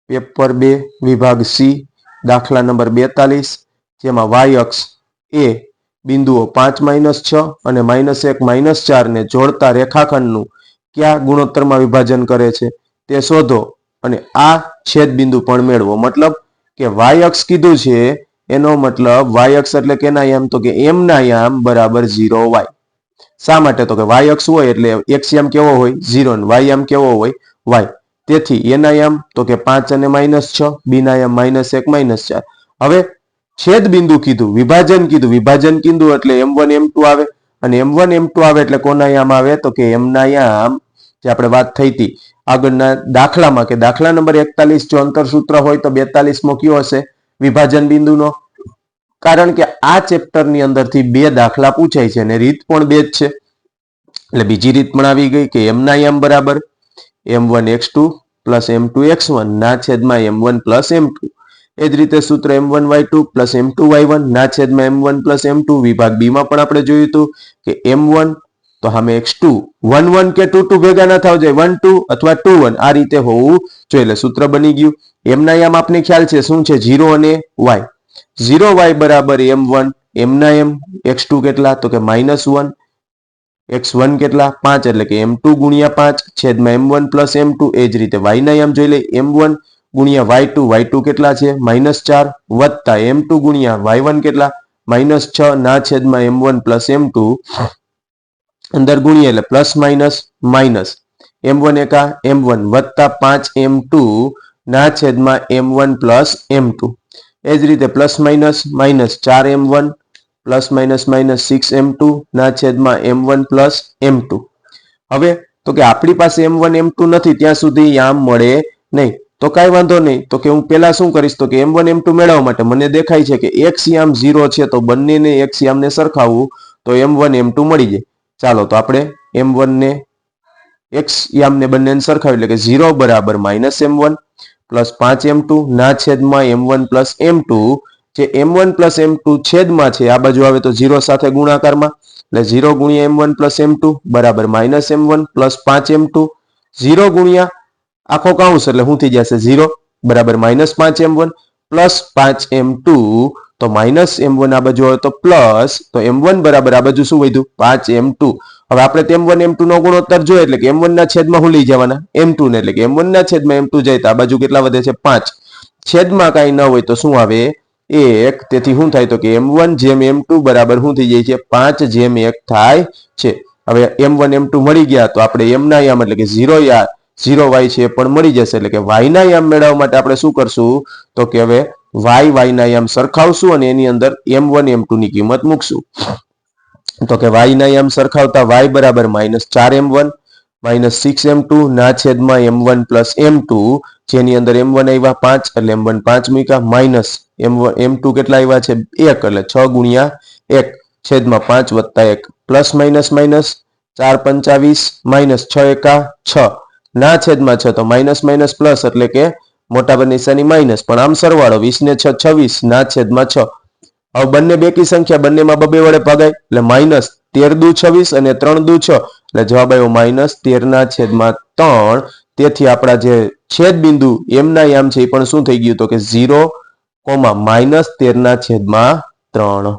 Paper 2 વિભાગ C દાખલા number 42 જેમાં વાય અક્ષ એ બિંદુઓ 5 -6 અને -1 -4 ને જોડતા રેખાખંડનું કયા ગુણોત્તરમાં વિભાજન કરે છે તે શોધો અને આ છેદ બિંદુ પણ મેળવો. મતલબ કે વાય અક્ષ કીધું છે એનો મતલબ વાય અક્ષ એટલે કેના યામ તો કે m ના યામ બરાબર 0y. શા માટે તો કે વાય અક્ષ હોય એટલે x યામ કેવો હોય 0 અને y યામ કેવો હોય y. તેથી એના યામ તો કે 5 અને -6, b ના યામ -1 -4. હવે છેદ બિંદુ કીધું, વિભાજન કીધું એટલે m1 m2 આવે અને m1 m2 આવે એટલે કોના યામ આવે તો કે m ના યામ, જે આપણે વાત થઈ હતી આગળના દાખલામાં કે દાખલા નંબર 41 જો અંતર સૂત્ર હોય તો 42 મો કયો હશે વિભાજન બિંદુનો. કારણ કે આ ચેપ્ટરની અંદરથી બે દાખલા પૂછાય છે અને રીત પણ બે જ છે. એટલે બીજી રીત પણ આવી ગઈ કે m ના યામ બરાબર m1x2 m2 x1 ના છેદમાં m1 m2. એ જ રીતે સૂત્ર m1y2 m2y1 ના છેદમાં m1 m2. વિભાગ બી માં પણ આપણે જોયું હતું કે m1 તો સામે x2 1 1 કે 2 2 ભેગા ના થાવ જોઈએ 1 2 અથવા 2 1 આ રીતે હોવું જોઈએ. એટલે સૂત્ર બની ગયું. m ના યામ આપને ખ્યાલ છે શું છે 0 અને y. 0y બરાબર m1 m ના m x2 કેટલા તો કે -1 x1 કેટલા 5 એટલે કે m2 ગુણ્યા 5 છેદમાં m1 m2. એ જ રીતે y ના યામ જોઈ લે m1 ગુણ્યા y2 કેટલા છે -4 વત્તા m2 ગુણ્યા y1 કેટલા -6 ના છેદમાં m1 m2 અંદર ગુણ્યા એટલે પ્લસ માઇનસ m1 એકા m1 વત્તા 5 m2 ના છેદમાં m1 m2. એ જ રીતે plus minus -4 m1 plus minus 6 m2 ના છેદમાં m1 m2. હવે તો કે આપણી પાસે m1 m2 નથી ત્યાં સુધી યામ મળે નહીં. તો કાંઈ વાંધો નહીં, તો કે હું પહેલા શું કરીશ તો કે m1 m2 મેળવવા માટે મને દેખાય છે કે x યામ 0 છે તો બંનેને x યામને સરખાવવું તો m1 m2 મળી જાય. ચાલો તો આપણે m1 ને x યામને બંનેને સરખાવી એટલે કે 0 બરાબર -m1 પ્લસ 5m2 ના છેદમાં m1 m2. જે m1 m2 છેદમાં છે આ બાજુ આવે તો 0 સાથે ગુણાકારમાં એટલે 0 ગુણ્યા m1 m2 બરાબર -m1 પ્લસ 5m2. 0 ગુણ્યા આખો કાઉન્સ એટલે શું થઈ જશે 0 બરાબર -5m1 પ્લસ 5m2. તો -m1 આ બાજુ આવે તો પ્લસ, તો m1 બરાબર આ બાજુ શું વધ્યું 5m2. હવે આપણે m1 m2 નો ગુણોત્તર જોઈએ એટલે કે m1 ના છેદમાં શું લઈ જવાના m2 ને, એટલે કે m1 ના છેદમાં m2 જાય તો આ બાજુ કેટલા વધે છે 5. છેદમાં કાંઈ ન હોય તો શું આવે 1. તેથી શું થાય તો કે m1 જેમ m2 બરાબર શું થઈ જાય છે 5 જેમ 1 થાય છે. હવે m1 m2 મળી ગયા તો આપણે m ના યામ એટલે કે 0y છે પણ મળી જશે. એટલે કે y ના યામ મેળવવા માટે આપણે શું કરશું તો કે હવે y ના યામ સરખાવશું અને એની અંદર m1 m2 ની કિંમત મૂકશું. તો કે y ના યામ સરખાવતા y બરાબર -4m1 -6m2 ના છેદમાં m1 m2. જેની અંદર m1 આવ્યા 5 એટલે m1 5 મૂક્યા માઇનસ m2 કેટલા આવ્યા છે 1 એટલે 6 ગુણ્યા 1 છેદમાં 5 વત્તા 1 પ્લસ માઇનસ 4 25 -6 એકા 6 ના છેદમાં 6 તો માઇનસ પ્લસ એટલે કે મોટા પર નિશાની માઇનસ પણ આમ સરવાળો 20 ને 6 26 ના છેદમાં 6. હવે બંને બેકી સંખ્યા બંનેમાં બબે વડે ભાગાય એટલે -13 દુ 26 અને 3 દુ 6 એટલે જવાબ આવ્યો -13 ના છેદમાં 3. તેથી આપણા જે છેદ બિંદુ m ના યામ છે એ પણ શું થઈ ગયું તો કે 0, -13 ના છેદમાં 3.